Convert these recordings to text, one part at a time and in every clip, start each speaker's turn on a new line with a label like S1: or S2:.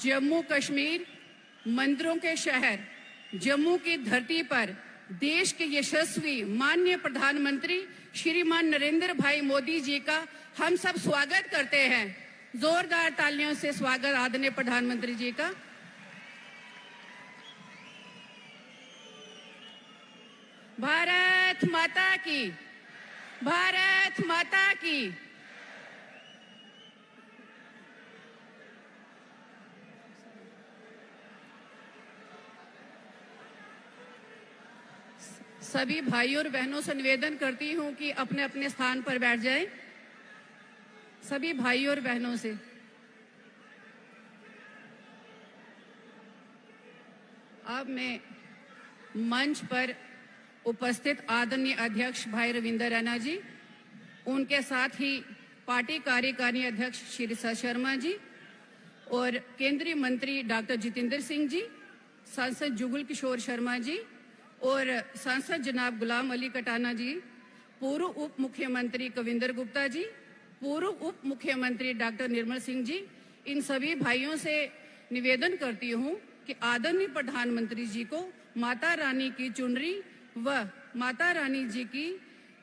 S1: जम्मू कश्मीर मंदिरों के शहर जम्मू की धरती पर देश के यशस्वी माननीय प्रधानमंत्री श्रीमान नरेंद्र भाई मोदी जी का हम सब स्वागत करते हैं। जोरदार तालियों से स्वागत आदरणीय प्रधानमंत्री जी का। भारत माता की, भारत माता की। सभी भाइयों और बहनों से निवेदन करती हूं कि अपने अपने स्थान पर बैठ जाएं। सभी भाइयों और बहनों से अब मैं मंच पर उपस्थित आदरणीय अध्यक्ष भाई रविंद्र रैना जी, उनके साथ ही पार्टी कार्यकारिणी अध्यक्ष श्री सत शर्मा जी और केंद्रीय मंत्री डॉक्टर जितेंद्र सिंह जी, सांसद जुगल किशोर शर्मा जी और सांसद जनाब गुलाम अली कटाना जी, पूर्व उप मुख्यमंत्री कविंदर गुप्ता जी, पूर्व उप मुख्यमंत्री डॉक्टर निर्मल सिंह जी, इन सभी भाइयों से निवेदन करती हूं कि आदरणीय प्रधानमंत्री जी को माता रानी की चुनरी व माता रानी जी की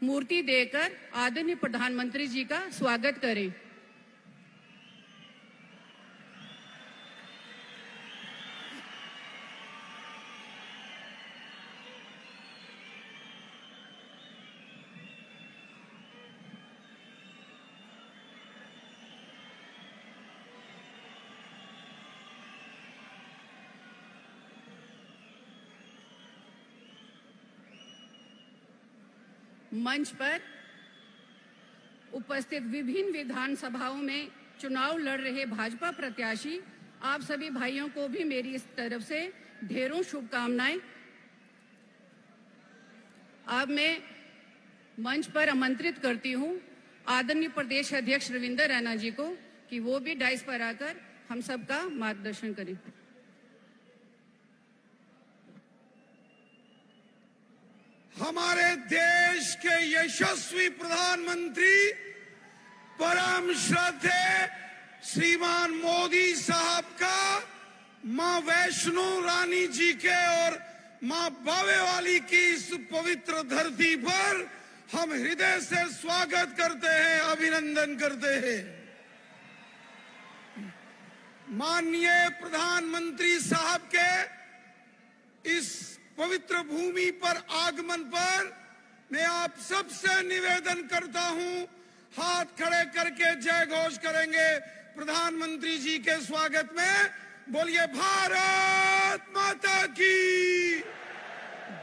S1: मूर्ति देकर आदरणीय प्रधानमंत्री जी का स्वागत करें। मंच पर उपस्थित विभिन्न विधानसभाओं में चुनाव लड़ रहे भाजपा प्रत्याशी आप सभी भाइयों को भी मेरी इस तरफ से ढेरों शुभकामनाएं। अब मैं मंच पर आमंत्रित करती हूं आदरणीय प्रदेश अध्यक्ष रविंद्र रैना जी को कि वो भी डाइस पर आकर हम सबका मार्गदर्शन करें।
S2: हमारे देश के यशस्वी प्रधानमंत्री परम श्रद्धेय श्रीमान मोदी साहब का मां वैष्णो रानी जी के और मां बावे वाली की इस पवित्र धरती पर हम हृदय से स्वागत करते हैं, अभिनंदन करते हैं। माननीय प्रधानमंत्री साहब के इस पवित्र भूमि पर आगमन पर मैं आप सबसे निवेदन करता हूं, हाथ खड़े करके जय घोष करेंगे प्रधानमंत्री जी के स्वागत में। बोलिए भारत माता की,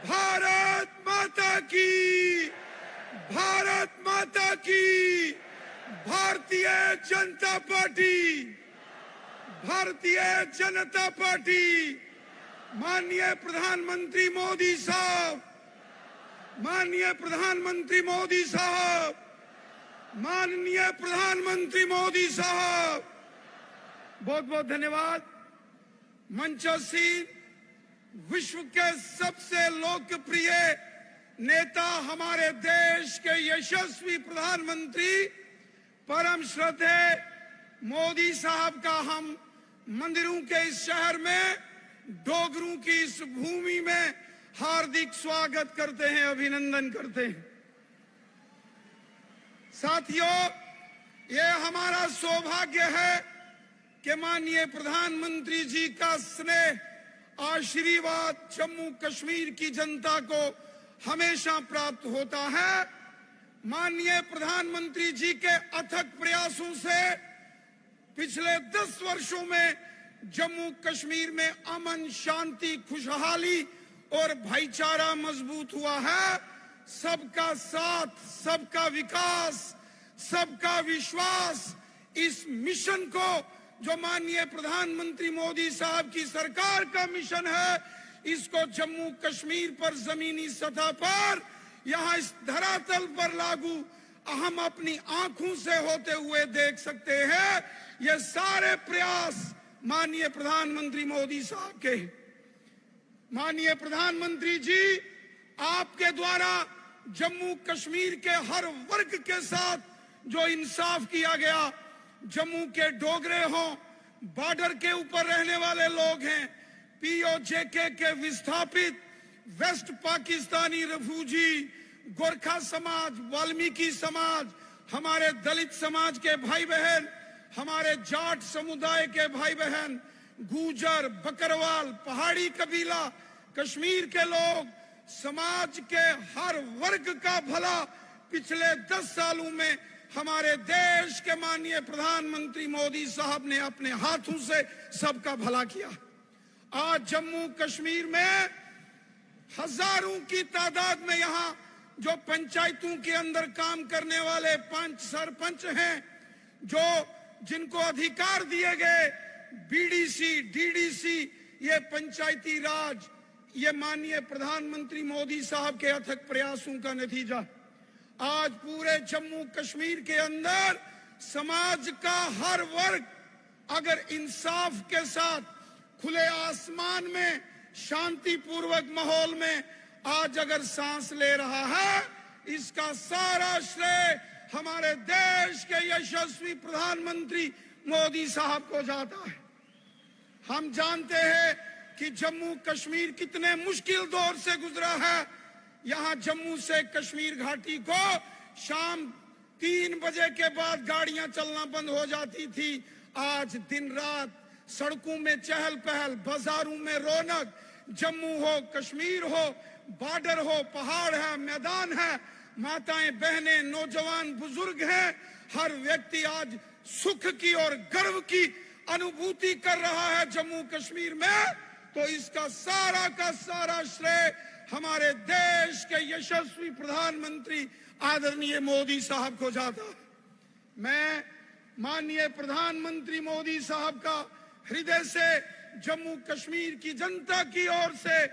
S2: भारत माता की, भारत माता की। Bharatiya Janata party, Bharatiya Janata party. माननीय प्रधानमंत्री मोदी साहब, माननीय प्रधानमंत्री मोदी साहब, माननीय प्रधानमंत्री मोदी साहब, बहुत बहुत धन्यवाद। मंचासीन विश्व के सबसे लोकप्रिय नेता हमारे देश के यशस्वी प्रधानमंत्री परम श्रद्धेय मोदी साहब का हम मंदिरों के इस शहर में, डोगरों की इस भूमि में हार्दिक स्वागत करते हैं, अभिनंदन करते हैं। साथियों, ये हमारा सौभाग्य है कि माननीय प्रधानमंत्री जी का स्नेह आशीर्वाद जम्मू कश्मीर की जनता को हमेशा प्राप्त होता है। माननीय प्रधानमंत्री जी के अथक प्रयासों से पिछले 10 वर्षों में जम्मू कश्मीर में अमन, शांति, खुशहाली और भाईचारा मजबूत हुआ है। सबका साथ, सबका विकास, सबका विश्वास, इस मिशन को जो माननीय प्रधानमंत्री मोदी साहब की सरकार का मिशन है, इसको जम्मू कश्मीर पर जमीनी सतह पर, यहाँ इस धरातल पर लागू हम अपनी आंखों से होते हुए देख सकते हैं। ये सारे प्रयास माननीय प्रधानमंत्री मोदी साहब के। माननीय प्रधानमंत्री जी, आपके द्वारा जम्मू कश्मीर के हर वर्ग के साथ जो इंसाफ किया गया, जम्मू के डोगरे हों, बॉर्डर के ऊपर रहने वाले लोग हैं, पीओजेके के विस्थापित, वेस्ट पाकिस्तानी रिफ्यूजी, गोरखा समाज, वाल्मीकि समाज, हमारे दलित समाज के भाई बहन, हमारे जाट समुदाय के भाई बहन, गुजर, बकरवाल, पहाड़ी कबीला, कश्मीर के लोग, समाज के हर वर्ग का भला पिछले 10 सालों में हमारे देश के माननीय प्रधानमंत्री मोदी साहब ने अपने हाथों से सबका भला किया। आज जम्मू कश्मीर में हजारों की तादाद में यहाँ जो पंचायतों के अंदर काम करने वाले 5 सरपंच हैं, जो जिनको अधिकार दिए गए, बीडीसी, डीडीसी, ये पंचायती राज, ये माननीय प्रधानमंत्री मोदी साहब के अथक प्रयासों का नतीजा। आज पूरे जम्मू कश्मीर के अंदर समाज का हर वर्ग अगर इंसाफ के साथ खुले आसमान में शांतिपूर्वक माहौल में आज अगर सांस ले रहा है, इसका सारा श्रेय हमारे देश के यशस्वी प्रधानमंत्री मोदी साहब को जाता है। हम जानते हैं कि जम्मू कश्मीर कितने मुश्किल दौर से गुजरा है। यहाँ जम्मू से कश्मीर घाटी को शाम 3 बजे के बाद गाड़ियां चलना बंद हो जाती थी। आज दिन रात सड़कों में चहल पहल, बाजारों में रौनक, जम्मू हो, कश्मीर हो, बॉर्डर हो, पहाड़ है, मैदान है, माताएं, बहनें, नौजवान, बुजुर्ग हैं, हर व्यक्ति आज सुख की और गर्व की अनुभूति कर रहा है जम्मू कश्मीर में। तो इसका सारा का सारा श्रेय हमारे देश के यशस्वी प्रधानमंत्री आदरणीय मोदी साहब को जाता है। मैं माननीय प्रधानमंत्री मोदी साहब का हृदय से जम्मू कश्मीर की जनता की ओर से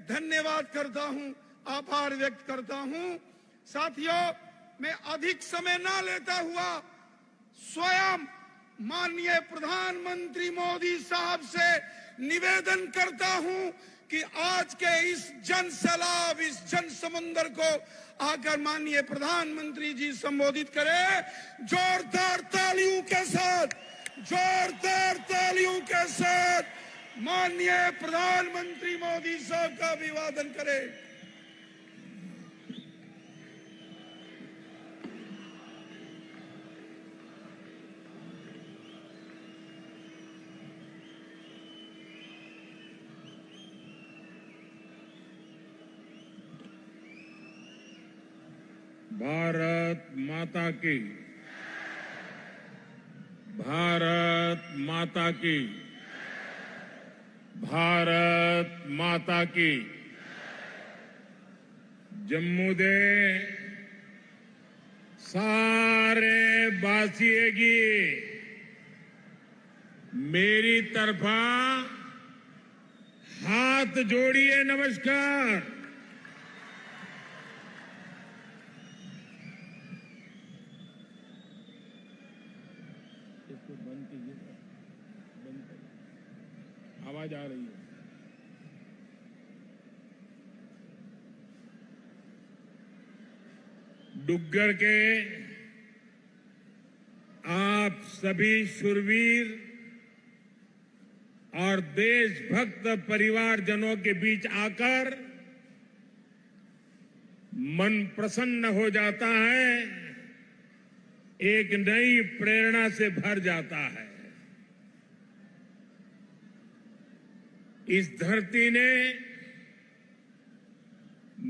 S2: धन्यवाद करता हूं, आभार व्यक्त करता हूं। साथियों, मैं अधिक समय ना लेता हुआ स्वयं माननीय प्रधानमंत्री मोदी साहब से निवेदन करता हूं कि आज के इस जन सैलाब, इस जन समुंदर को आकर माननीय प्रधानमंत्री जी संबोधित करें। जोरदार तालियों के साथ, जोरदार तालियों के साथ माननीय प्रधानमंत्री मोदी साहब का अभिवादन करें।
S3: भारत माता की, भारत माता की, भारत माता की। जम्मू दे सारे बासिए की मेरी तरफा हाथ जोड़िए, नमस्कार। आवाज आ रही है। डुग्गर के आप सभी शूरवीर और देशभक्त परिवारजनों के बीच आकर मन प्रसन्न हो जाता है, एक नई प्रेरणा से भर जाता है। इस धरती ने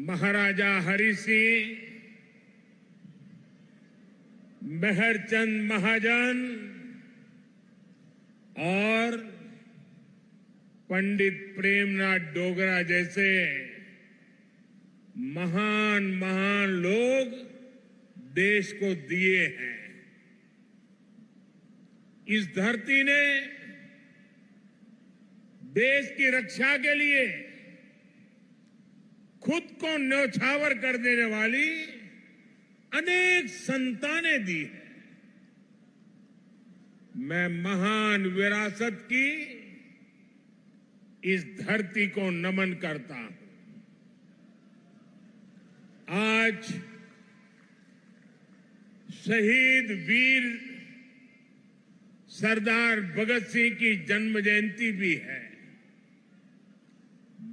S3: महाराजा हरि सिंह, मेहरचंद महाजन और पंडित प्रेमनाथ डोगरा जैसे महान महान लोग देश को दिए हैं। इस धरती ने देश की रक्षा के लिए खुद को न्यौछावर कर देने वाली अनेक संतानें दी है। मैं महान विरासत की इस धरती को नमन करता हूं। आज शहीद वीर सरदार भगत सिंह की जन्म जयंती भी है।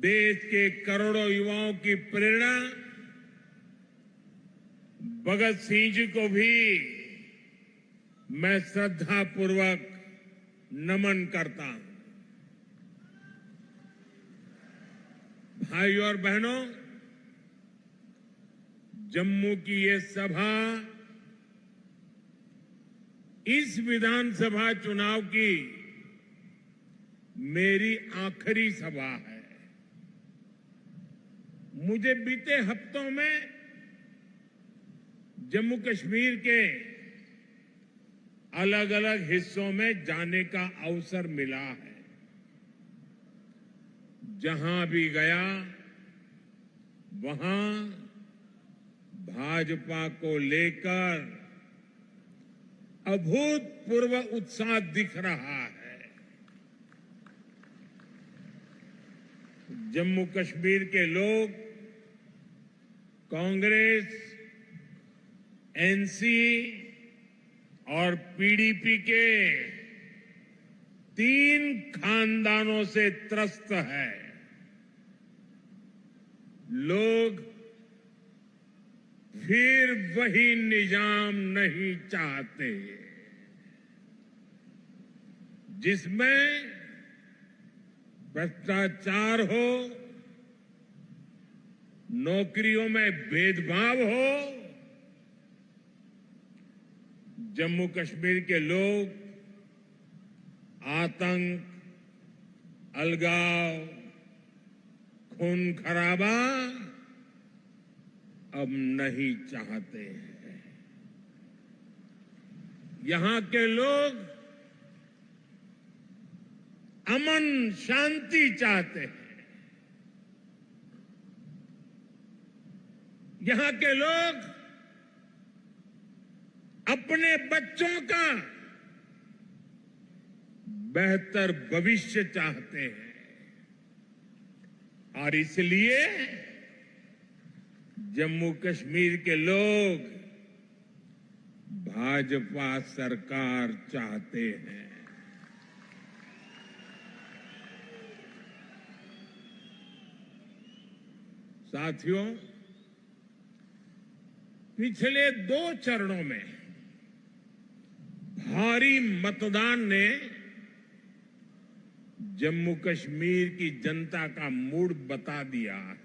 S3: देश के करोड़ों युवाओं की प्रेरणा भगत सिंह जी को भी मैं श्रद्धापूर्वक नमन करता हूं। भाइयों और बहनों, जम्मू की ये सभा इस विधानसभा चुनाव की मेरी आखिरी सभा है। मुझे बीते हफ्तों में जम्मू कश्मीर के अलग अलग हिस्सों में जाने का अवसर मिला है। जहां भी गया वहां भाजपा को लेकर अभूतपूर्व उत्साह दिख रहा है। जम्मू कश्मीर के लोग कांग्रेस, एनसी और पीडीपी के 3 खानदानों से त्रस्त है। लोग फिर वही निजाम नहीं चाहते जिसमें भ्रष्टाचार हो, नौकरियों में भेदभाव हो। जम्मू कश्मीर के लोग आतंक, अलगाव, खून खराबा अब नहीं चाहते हैं। यहां के लोग अमन शांति चाहते हैं। यहां के लोग अपने बच्चों का बेहतर भविष्य चाहते हैं और इसलिए जम्मू कश्मीर के लोग भाजपा सरकार चाहते हैं। साथियों, पिछले 2 चरणों में भारी मतदान ने जम्मू कश्मीर की जनता का मूड बता दिया है।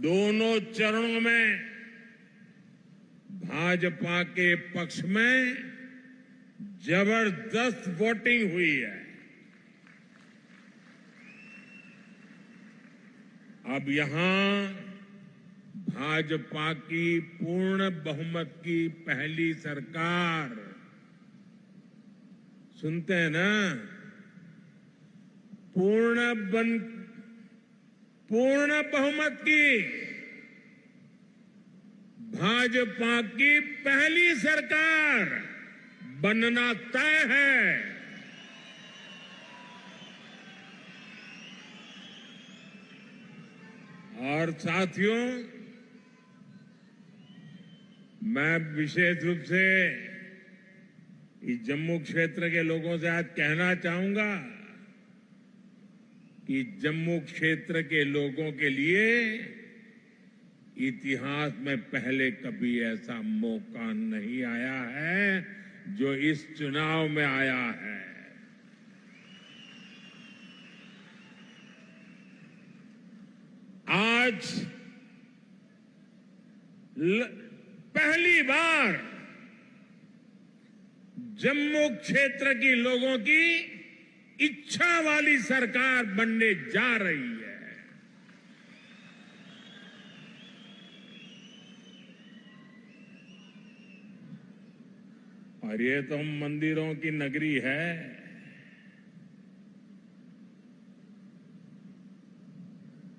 S3: दोनों चरणों में भाजपा के पक्ष में जबरदस्त वोटिंग हुई है। अब यहां भाजपा की पूर्ण बहुमत की पहली सरकार, सुनते हैं ना, पूर्ण बहुमत की भाजपा की पहली सरकार बनना तय है। और साथियों, मैं विशेष रूप से इस जम्मू क्षेत्र के लोगों से आज कहना चाहूंगा कि जम्मू क्षेत्र के लोगों के लिए इतिहास में पहले कभी ऐसा मौका नहीं आया है जो इस चुनाव में आया है। आज पहली बार जम्मू क्षेत्र के लोगों की इच्छा वाली सरकार बनने जा रही है। और ये तो मंदिरों की नगरी है।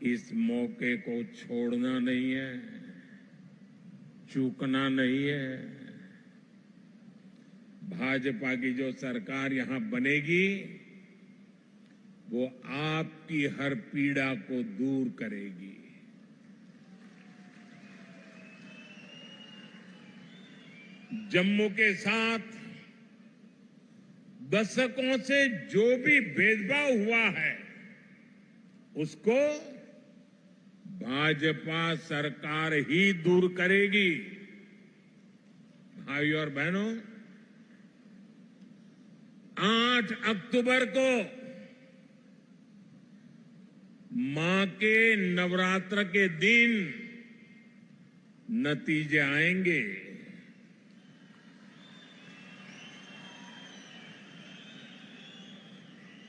S3: इस मौके को छोड़ना नहीं है, चूकना नहीं है। भाजपा की जो सरकार यहां बनेगी वो आपकी हर पीड़ा को दूर करेगी। जम्मू के साथ दशकों से जो भी भेदभाव हुआ है उसको भाजपा सरकार ही दूर करेगी। भाइयों और बहनों, 8 अक्टूबर को मां के नवरात्र के दिन नतीजे आएंगे।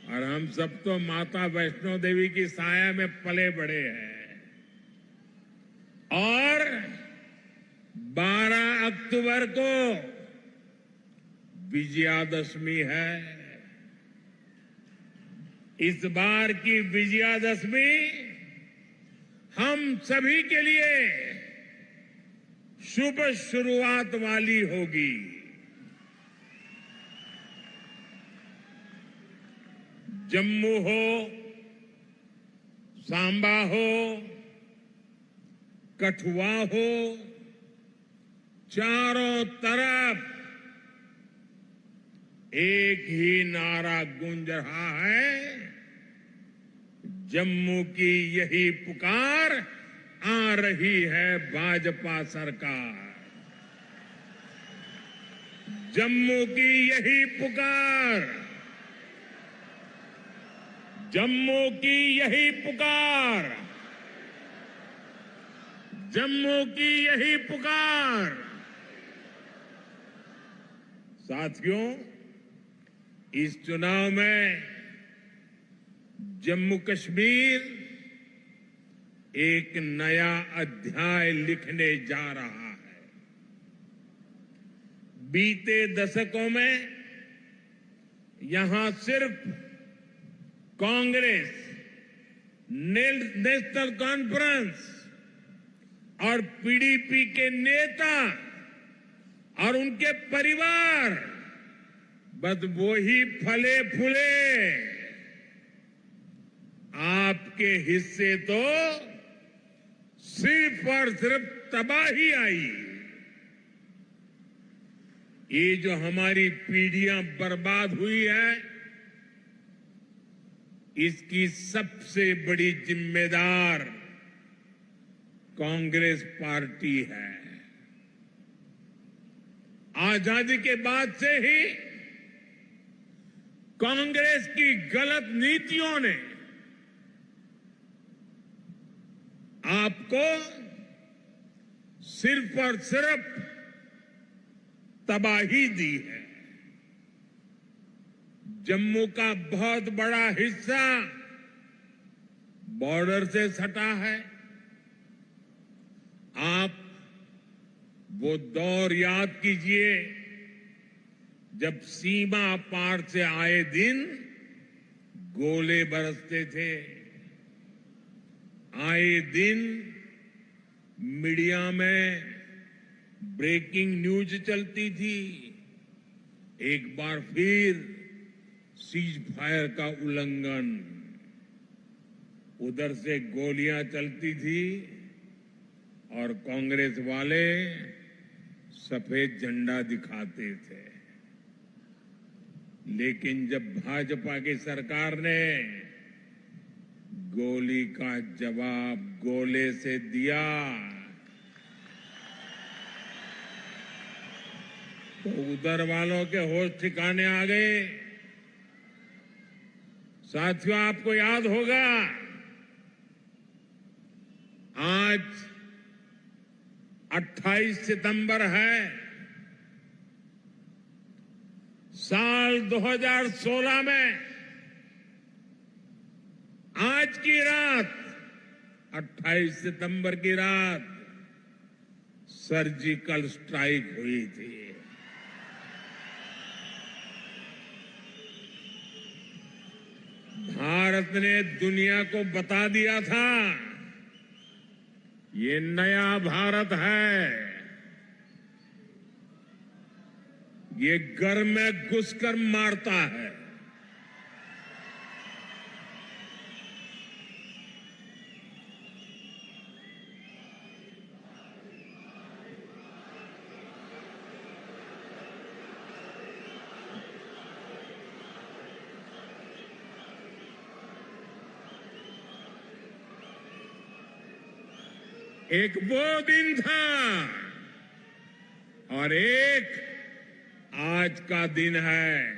S3: और हम सब तो माता वैष्णो देवी की साया में पले बड़े हैं। और 12 अक्टूबर को विजयादशमी है। इस बार की विजयादशमी हम सभी के लिए शुभ शुरुआत वाली होगी। जम्मू हो, सांबा हो, कठुआ हो, चारों तरफ एक ही नारा गूंज रहा है, जम्मू की यही पुकार, आ रही है भाजपा सरकार। जम्मू की यही पुकार, जम्मू की यही पुकार, जम्मू की यही पुकार। साथियों, इस चुनाव में जम्मू कश्मीर एक नया अध्याय लिखने जा रहा है। बीते दशकों में यहां सिर्फ कांग्रेस, नेशनल कॉन्फ्रेंस और पीडीपी के नेता और उनके परिवार बस वो ही फले फूले। आपके हिस्से तो सिर्फ और सिर्फ तबाही आई। ये जो हमारी पीढ़ियां बर्बाद हुई है, इसकी सबसे बड़ी जिम्मेदार कांग्रेस पार्टी है। आजादी के बाद से ही कांग्रेस की गलत नीतियों ने आपको सिर्फ और सिर्फ तबाही दी है। जम्मू का बहुत बड़ा हिस्सा बॉर्डर से सटा है। आप वो दौर याद कीजिए जब सीमा पार से आए दिन गोले बरसते थे। आए दिन मीडिया में ब्रेकिंग न्यूज चलती थी। एक बार फिर सीज फायर का उल्लंघन, उधर से गोलियां चलती थी और कांग्रेस वाले सफेद झंडा दिखाते थे। लेकिन जब भाजपा की सरकार ने गोली का जवाब गोले से दिया तो उधर वालों के होश ठिकाने आ गए। साथियों, आपको याद होगा आज 28 सितंबर है। साल 2016 में आज की रात 28 सितंबर की रात सर्जिकल स्ट्राइक हुई थी। भारत ने दुनिया को बता दिया था ये नया भारत है। ये घर में घुसकर मारता है। एक वो दिन था और एक आज का दिन है।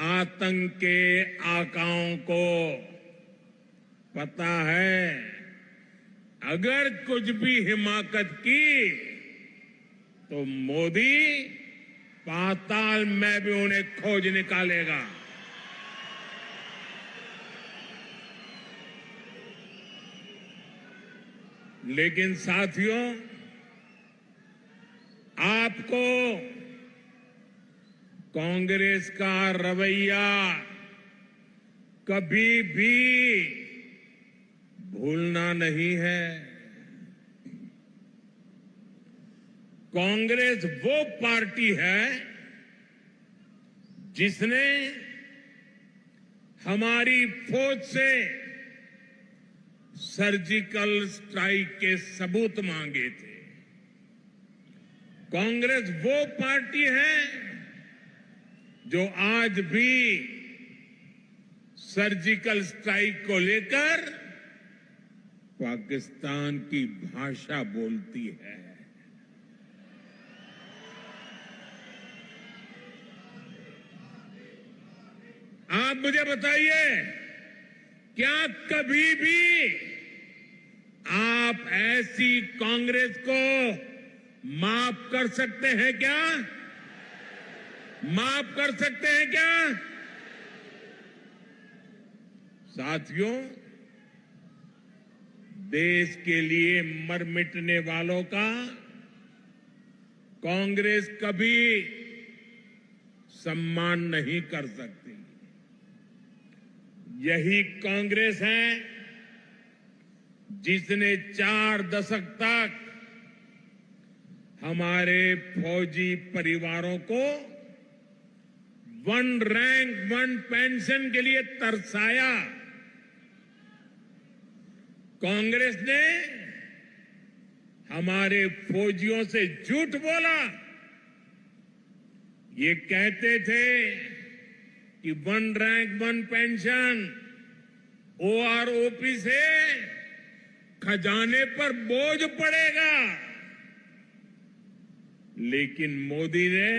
S3: आतंक के आकाओं को पता है, अगर कुछ भी हिमाकत की तो मोदी पाताल में भी उन्हें खोज निकालेगा। लेकिन साथियों, आपको कांग्रेस का रवैया कभी भी भूलना नहीं है। कांग्रेस वो पार्टी है जिसने हमारी फौज से सर्जिकल स्ट्राइक के सबूत मांगे थे। कांग्रेस वो पार्टी है जो आज भी सर्जिकल स्ट्राइक को लेकर पाकिस्तान की भाषा बोलती है। आप मुझे बताइए, क्या कभी भी आप ऐसी कांग्रेस को माफ कर सकते हैं क्या? माफ कर सकते हैं क्या? साथियों, देश के लिए मर मिटने वालों का कांग्रेस कभी सम्मान नहीं कर सकती। यही कांग्रेस है जिसने 4 दशक तक हमारे फौजी परिवारों को 1 रैंक 1 पेंशन के लिए तरसाया। कांग्रेस ने हमारे फौजियों से झूठ बोला। ये कहते थे कि 1 रैंक 1 पेंशन ओआरओपी से खजाने पर बोझ पड़ेगा, लेकिन मोदी ने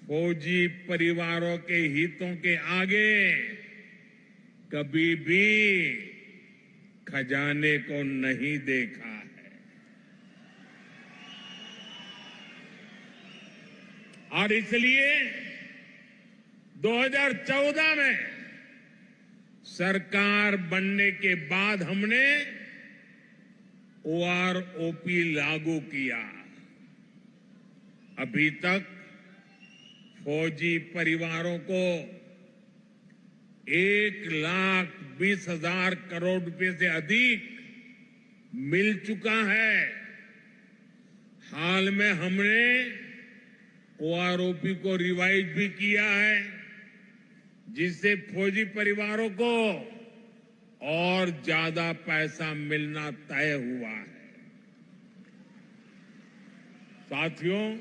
S3: फौजी परिवारों के हितों के आगे कभी भी खजाने को नहीं देखा है। और इसलिए 2014 में सरकार बनने के बाद हमने ओआरओपी लागू किया। अभी तक फौजी परिवारों को 1,20,000 करोड़ रुपए से अधिक मिल चुका है। हाल में हमने ओआरओपी को रिवाइज भी किया है, जिससे फौजी परिवारों को और ज्यादा पैसा मिलना तय हुआ है। साथियों,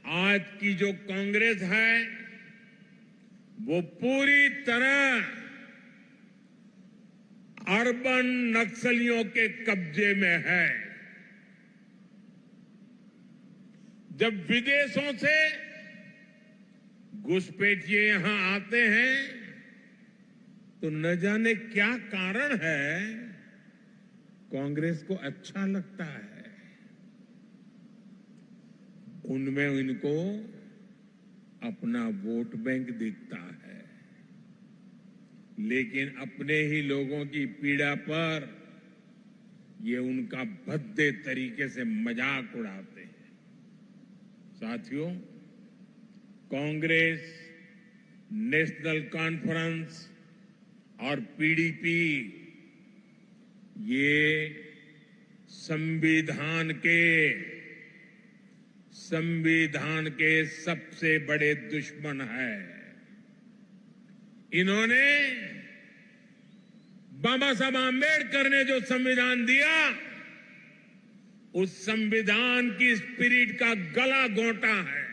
S3: आज की जो कांग्रेस है वो पूरी तरह अर्बन नक्सलियों के कब्जे में है। जब विदेशों से घुसपैठिए यहां आते हैं तो न जाने क्या कारण है, कांग्रेस को अच्छा लगता है। उनमें इनको अपना वोट बैंक दिखता है, लेकिन अपने ही लोगों की पीड़ा पर ये उनका भद्दे तरीके से मजाक उड़ाते हैं। साथियों, कांग्रेस, नेशनल कॉन्फ्रेंस और पीडीपी ये संविधान के सबसे बड़े दुश्मन है। इन्होंने बाबा साहब आंबेडकर ने जो संविधान दिया, उस संविधान की स्पिरिट का गला घोंटा है।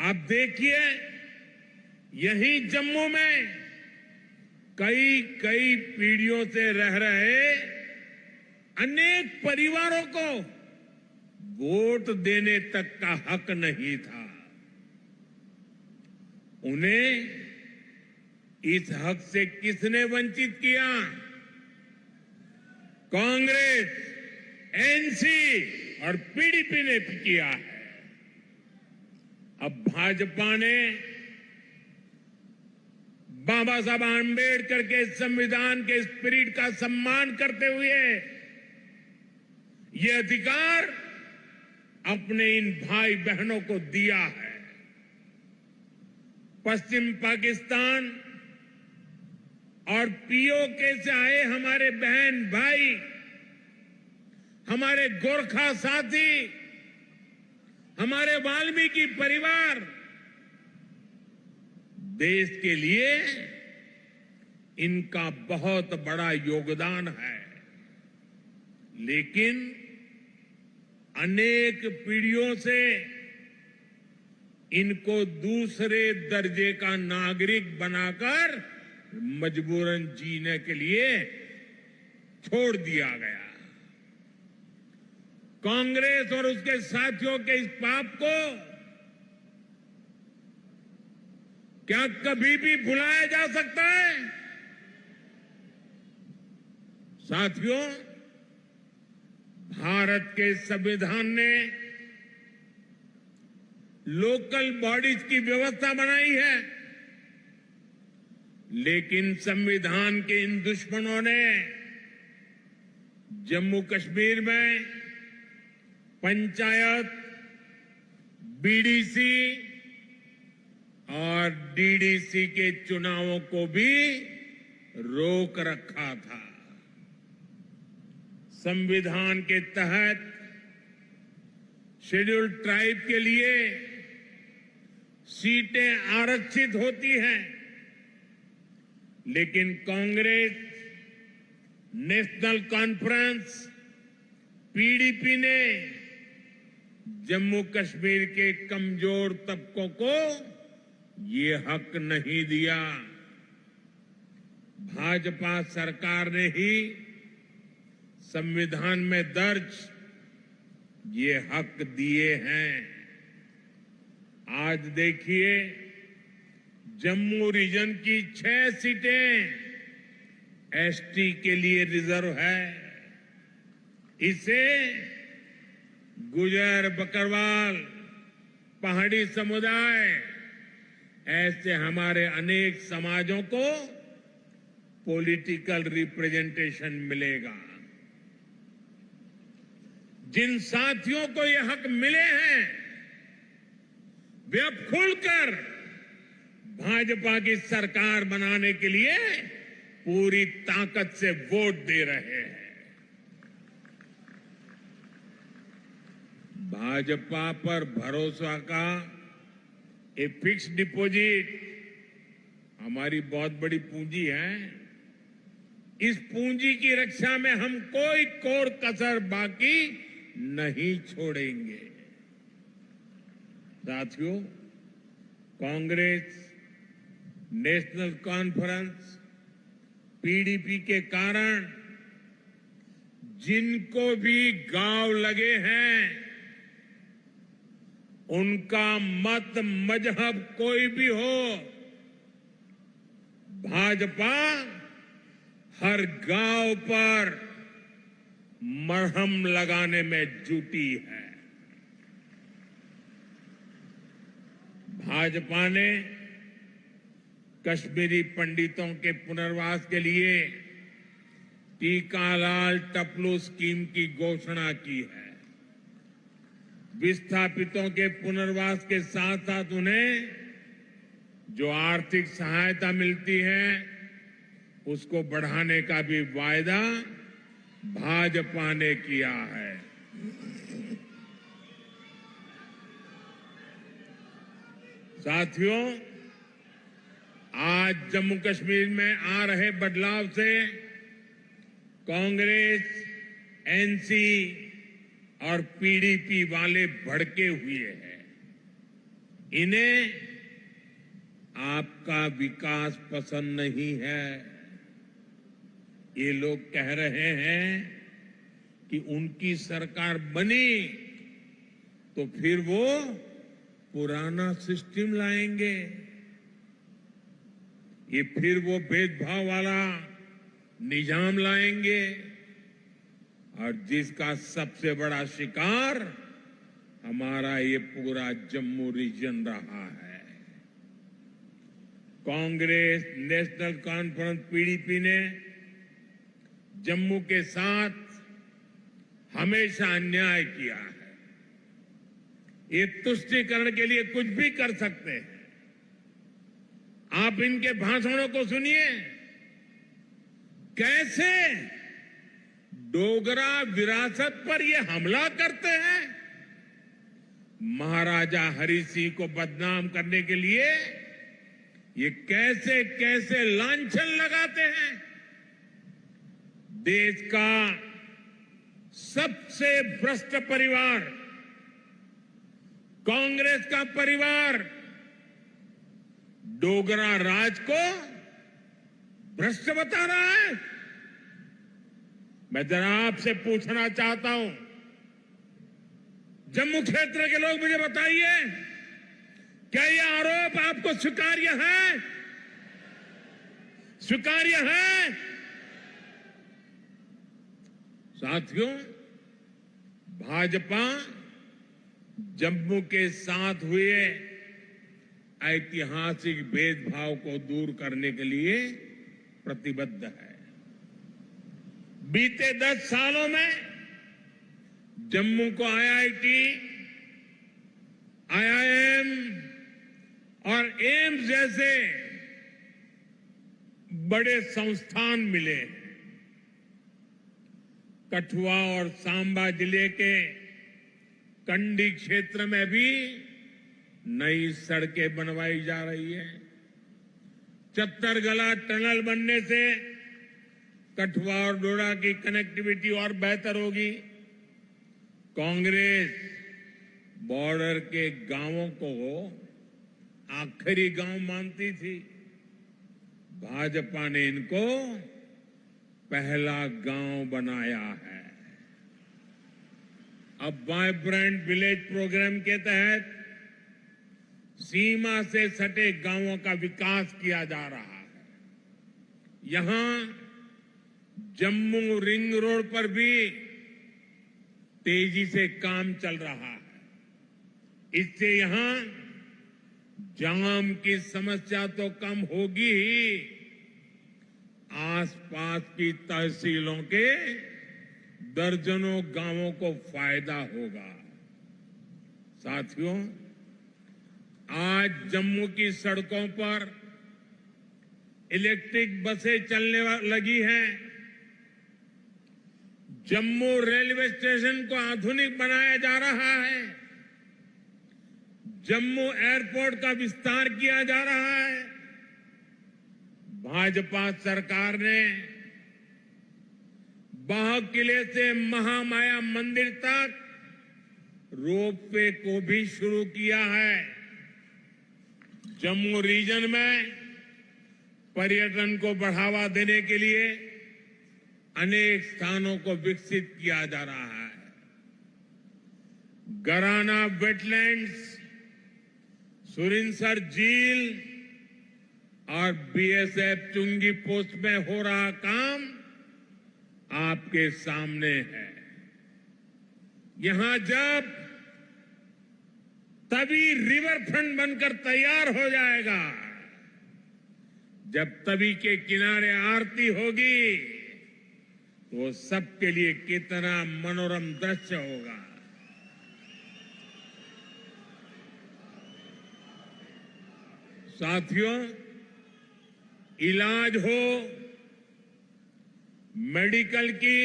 S3: आप देखिए, यहीं जम्मू में कई कई पीढ़ियों से रह रहे अनेक परिवारों को वोट देने तक का हक नहीं था। उन्हें इस हक से किसने वंचित किया? कांग्रेस, एनसी और पीडीपी ने किया है। अब भाजपा ने बाबा साहब आंबेडकर के संविधान के स्पिरिट का सम्मान करते हुए ये अधिकार अपने इन भाई बहनों को दिया है। पश्चिम पाकिस्तान और पीओके से आए हमारे बहन भाई, हमारे गोरखा साथी, हमारे वाल्मीकि परिवार देश के लिए इनका बहुत बड़ा योगदान है। लेकिन अनेक पीढ़ियों से इनको दूसरे दर्जे का नागरिक बनाकर मजबूरन जीने के लिए छोड़ दिया गया। कांग्रेस और उसके साथियों के इस पाप को क्या कभी भी भुलाया जा सकता है? साथियों, भारत के संविधान ने लोकल बॉडीज की व्यवस्था बनाई है, लेकिन संविधान के इन दुश्मनों ने जम्मू कश्मीर में पंचायत, बीडीसी और डीडीसी के चुनावों को भी रोक रखा था। संविधान के तहत शेड्यूल्ड ट्राइब के लिए सीटें आरक्षित होती हैं, लेकिन कांग्रेस, नेशनल कॉन्फ्रेंस, पीडीपी ने जम्मू कश्मीर के कमजोर तबकों को ये हक नहीं दिया। भाजपा सरकार ने ही संविधान में दर्ज ये हक दिए हैं। आज देखिए, जम्मू रीजन की 6 सीटें एसटी के लिए रिजर्व है। इसे गुजर, बकरवाल, पहाड़ी समुदाय, ऐसे हमारे अनेक समाजों को पॉलिटिकल रिप्रेजेंटेशन मिलेगा। जिन साथियों को ये हक मिले हैं, वे अब खुलकर भाजपा की सरकार बनाने के लिए पूरी ताकत से वोट दे रहे हैं। भाजपा पर भरोसा का ये फिक्स डिपॉजिट हमारी बहुत बड़ी पूंजी है। इस पूंजी की रक्षा में हम कोई कोर कसर बाकी नहीं छोड़ेंगे। साथियों, कांग्रेस, नेशनल कॉन्फ्रेंस, पीडीपी के कारण जिनको भी गांव लगे हैं, उनका मत, मजहब कोई भी हो, भाजपा हर गांव पर मरहम लगाने में जुटी है। भाजपा ने कश्मीरी पंडितों के पुनर्वास के लिए टीकालाल टपलू स्कीम की घोषणा की है। विस्थापितों के पुनर्वास के साथ साथ उन्हें जो आर्थिक सहायता मिलती है, उसको बढ़ाने का भी वायदा भाजपा ने किया है। साथियों, आज जम्मू कश्मीर में आ रहे बदलाव से कांग्रेस, एनसी और पीडीपी वाले भड़के हुए हैं। इन्हें आपका विकास पसंद नहीं है। ये लोग कह रहे हैं कि उनकी सरकार बनी तो फिर वो पुराना सिस्टम लाएंगे, ये फिर वो भेदभाव वाला निजाम लाएंगे, और जिसका सबसे बड़ा शिकार हमारा ये पूरा जम्मू रीजन रहा है। कांग्रेस नेशनल कॉन्फ्रेंस पीडीपी ने जम्मू के साथ हमेशा अन्याय किया है। ये तुष्टीकरण के लिए कुछ भी कर सकते हैं। आप इनके भाषणों को सुनिए, कैसे डोगरा विरासत पर ये हमला करते हैं। महाराजा हरि सिंह को बदनाम करने के लिए ये कैसे कैसे लांछन लगाते हैं। देश का सबसे भ्रष्ट परिवार कांग्रेस का परिवार डोगरा राज को भ्रष्ट बता रहा है। मैं जरा आपसे पूछना चाहता हूं, जम्मू क्षेत्र के लोग मुझे बताइए, क्या यह आरोप आपको स्वीकार्य है? स्वीकार्य है? साथियों, भाजपा जम्मू के साथ हुए ऐतिहासिक भेदभाव को दूर करने के लिए प्रतिबद्ध है। बीते 10 सालों में जम्मू को आईआईटी, आईआईएम और एम्स जैसे बड़े संस्थान मिले हैं। कठुआ और सांबा जिले के कंडी क्षेत्र में भी नई सड़कें बनवाई जा रही है। चत्तरगला टनल बनने से कठुआ और डोडा की कनेक्टिविटी और बेहतर होगी। कांग्रेस बॉर्डर के गांवों को आखिरी गांव मानती थी, भाजपा ने इनको पहला गांव बनाया है। अब वाइब्रेंट विलेज प्रोग्राम के तहत सीमा से सटे गांवों का विकास किया जा रहा है। यहां जम्मू रिंग रोड पर भी तेजी से काम चल रहा है। इससे यहां जाम की समस्या तो कम होगी ही, आसपास की तहसीलों के दर्जनों गांवों को फायदा होगा। साथियों, आज जम्मू की सड़कों पर इलेक्ट्रिक बसें चलने लगी हैं। जम्मू रेलवे स्टेशन को आधुनिक बनाया जा रहा है। जम्मू एयरपोर्ट का विस्तार किया जा रहा है। भाजपा सरकार ने बाह किले से महामाया मंदिर तक रोपवे को भी शुरू किया है। जम्मू रीजन में पर्यटन को बढ़ावा देने के लिए अनेक स्थानों को विकसित किया जा रहा है। गराना वेटलैंड्स, सुरिनसर झील और बीएसएफ चुंगी पोस्ट में हो रहा काम आपके सामने है। यहां जब तभी रिवर फ्रंट बनकर तैयार हो जाएगा, जब तवी के किनारे आरती होगी तो वो सबके लिए कितना मनोरम दृश्य होगा। साथियों, इलाज हो, मेडिकल की,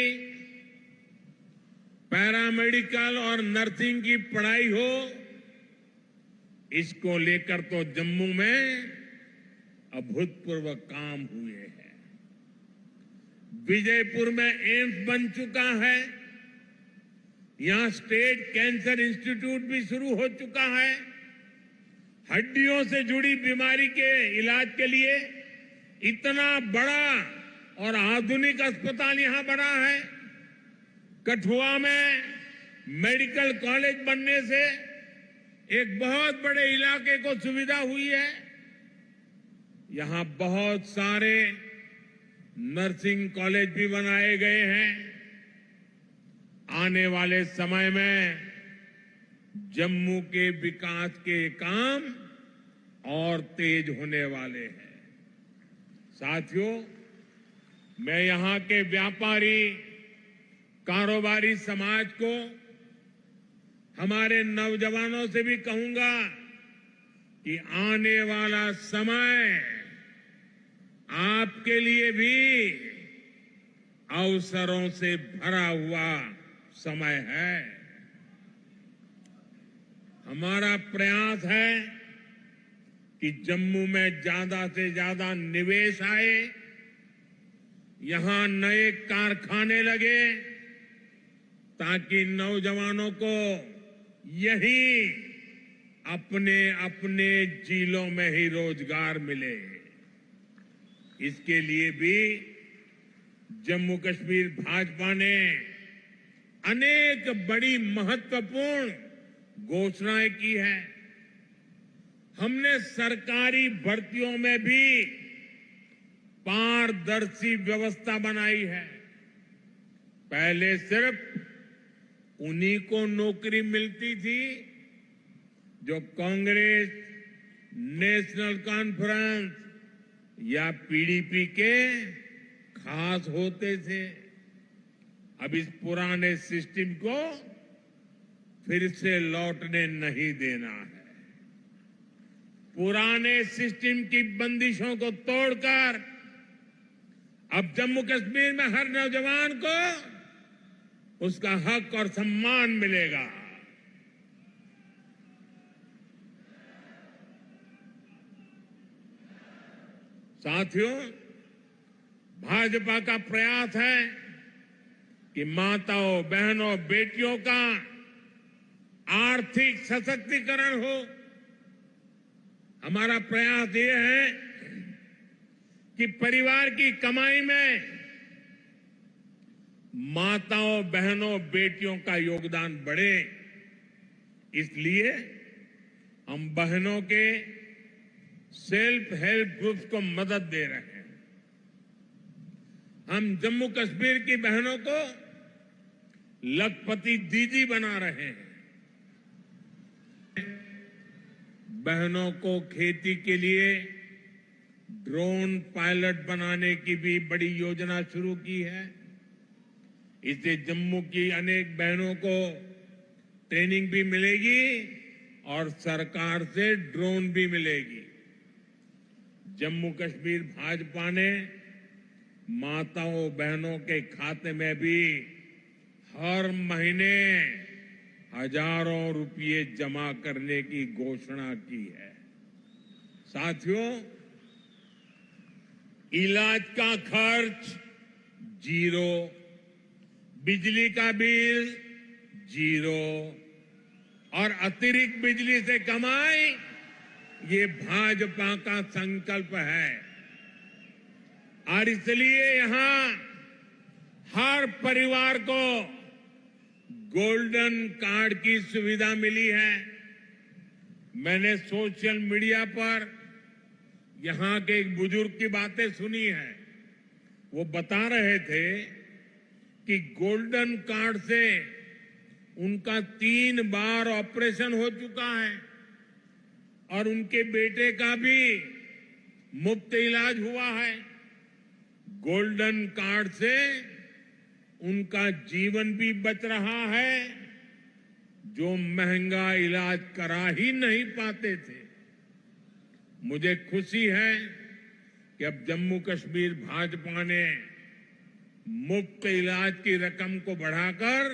S3: पैरामेडिकल और नर्सिंग की पढ़ाई हो, इसको लेकर तो जम्मू में अभूतपूर्व काम हुए हैं। विजयपुर में एम्स बन चुका है। यहां स्टेट कैंसर इंस्टीट्यूट भी शुरू हो चुका है। हड्डियों से जुड़ी बीमारी के इलाज के लिए इतना बड़ा और आधुनिक अस्पताल यहां बना है। कठुआ में मेडिकल कॉलेज बनने से एक बहुत बड़े इलाके को सुविधा हुई है। यहां बहुत सारे नर्सिंग कॉलेज भी बनाए गए हैं। आने वाले समय में जम्मू के विकास के काम और तेज होने वाले हैं। साथियों, मैं यहां के व्यापारी, कारोबारी समाज को, हमारे नौजवानों से भी कहूंगा कि आने वाला समय आपके लिए भी अवसरों से भरा हुआ समय है। हमारा प्रयास है कि जम्मू में ज्यादा से ज्यादा निवेश आए, यहां नए कारखाने लगे, ताकि नौजवानों को यही अपने अपने जिलों में ही रोजगार मिले। इसके लिए भी जम्मू कश्मीर भाजपा ने अनेक बड़ी महत्वपूर्ण घोषणाएं की है। हमने सरकारी भर्तियों में भी पारदर्शी व्यवस्था बनाई है। पहले सिर्फ उन्हीं को नौकरी मिलती थी जो कांग्रेस, नेशनल कॉन्फ्रेंस या पीडीपी के खास होते थे। अब इस पुराने सिस्टम को फिर से लौटने नहीं देना है। पुराने सिस्टम की बंदिशों को तोड़कर अब जम्मू कश्मीर में हर नौजवान को उसका हक और सम्मान मिलेगा। साथियों, भाजपा का प्रयास है कि माताओं, बहनों, बेटियों का आर्थिक सशक्तिकरण हो। हमारा प्रयास ये है कि परिवार की कमाई में माताओं, बहनों, बेटियों का योगदान बढ़े। इसलिए हम बहनों के सेल्फ हेल्प ग्रुप्स को मदद दे रहे हैं। हम जम्मू कश्मीर की बहनों को लखपति दीदी बना रहे हैं। बहनों को खेती के लिए ड्रोन पायलट बनाने की भी बड़ी योजना शुरू की है। इससे जम्मू की अनेक बहनों को ट्रेनिंग भी मिलेगी और सरकार से ड्रोन भी मिलेगी। जम्मू कश्मीर भाजपा ने माताओं, बहनों के खाते में भी हर महीने हजारों रुपये जमा करने की घोषणा की है। साथियों, इलाज का खर्च जीरो, बिजली का बिल जीरो और अतिरिक्त बिजली से कमाई, ये भाजपा का संकल्प है। और इसलिए यहां हर परिवार को गोल्डन कार्ड की सुविधा मिली है। मैंने सोशल मीडिया पर यहां के एक बुजुर्ग की बातें सुनी है। वो बता रहे थे कि गोल्डन कार्ड से उनका 3 बार ऑपरेशन हो चुका है और उनके बेटे का भी मुफ्त इलाज हुआ है। गोल्डन कार्ड से उनका जीवन भी बच रहा है, जो महंगा इलाज करा ही नहीं पाते थे। मुझे खुशी है कि अब जम्मू कश्मीर भाजपा ने मुफ्त इलाज की रकम को बढ़ाकर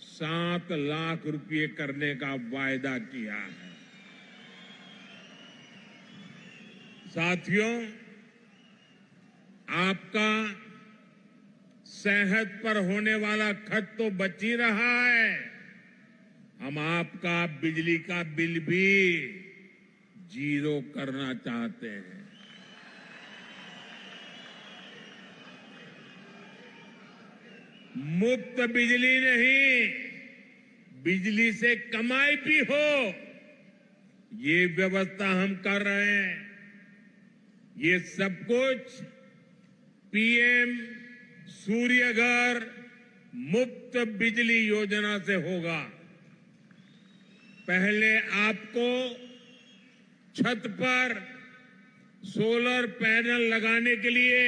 S3: 7 लाख रुपये करने का वायदा किया है। साथियों, आपका सेहत पर होने वाला खर्च तो बच ही रहा है। हम आपका बिजली का बिल भी जीरो करना चाहते हैं। मुफ्त बिजली नहीं, बिजली से कमाई भी हो, ये व्यवस्था हम कर रहे हैं। ये सब कुछ पीएम सूर्य घर मुफ्त बिजली योजना से होगा। पहले आपको छत पर सोलर पैनल लगाने के लिए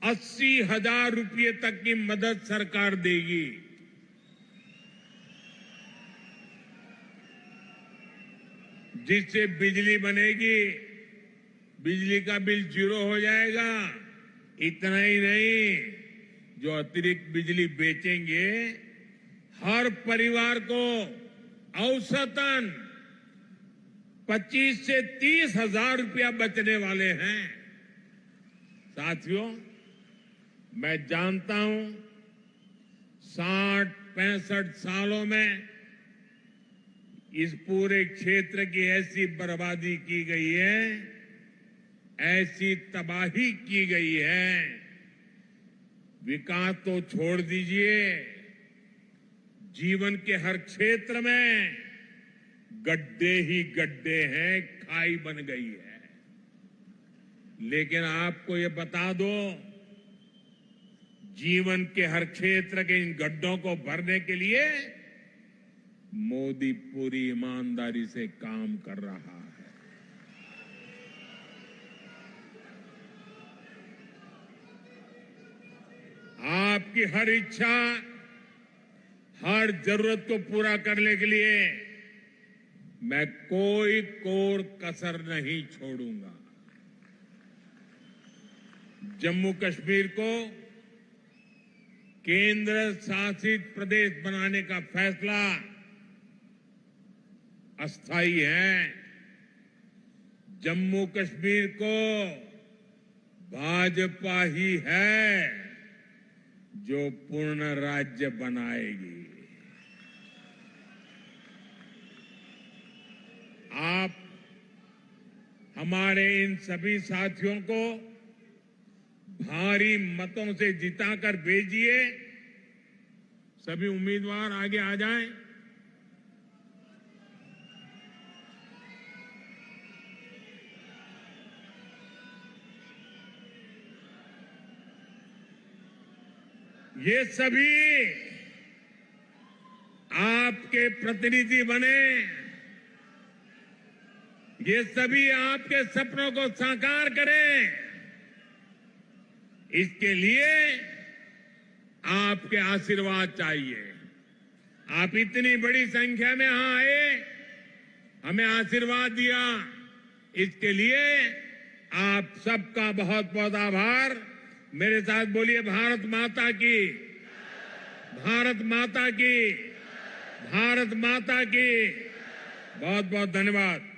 S3: 80,000 रुपये तक की मदद सरकार देगी। जिससे बिजली बनेगी, बिजली का बिल 0 हो जाएगा। इतना ही नहीं, जो अतिरिक्त बिजली बेचेंगे, हर परिवार को औसतन 25 से 30,000 रुपया बचने वाले हैं। साथियों, मैं जानता हूं 60-65 सालों में इस पूरे क्षेत्र की ऐसी बर्बादी की गई है, ऐसी तबाही की गई है, विकास तो छोड़ दीजिए, जीवन के हर क्षेत्र में गड्ढे ही गड्ढे हैं, खाई बन गई है। लेकिन आपको ये बता दो, जीवन के हर क्षेत्र के इन गड्ढों को भरने के लिए मोदी पूरी ईमानदारी से काम कर रहा है। आपकी हर इच्छा, हर जरूरत को पूरा करने के लिए मैं कोई कोर कसर नहीं छोड़ूंगा। जम्मू कश्मीर को केंद्र शासित प्रदेश बनाने का फैसला अस्थायी है। जम्मू कश्मीर को भाजपा ही है जो पूर्ण राज्य बनाएगी। आप हमारे इन सभी साथियों को भारी मतों से जिताकर भेजिए। सभी उम्मीदवार आगे आ जाएं। ये सभी आपके प्रतिनिधि बने, ये सभी आपके सपनों को साकार करें। इसके लिए आपके आशीर्वाद चाहिए। आप इतनी बड़ी संख्या में यहां आए, हमें आशीर्वाद दिया, इसके लिए आप सबका बहुत बहुत आभार। मेरे साथ बोलिए, भारत माता की, भारत माता की, भारत माता की। बहुत बहुत धन्यवाद।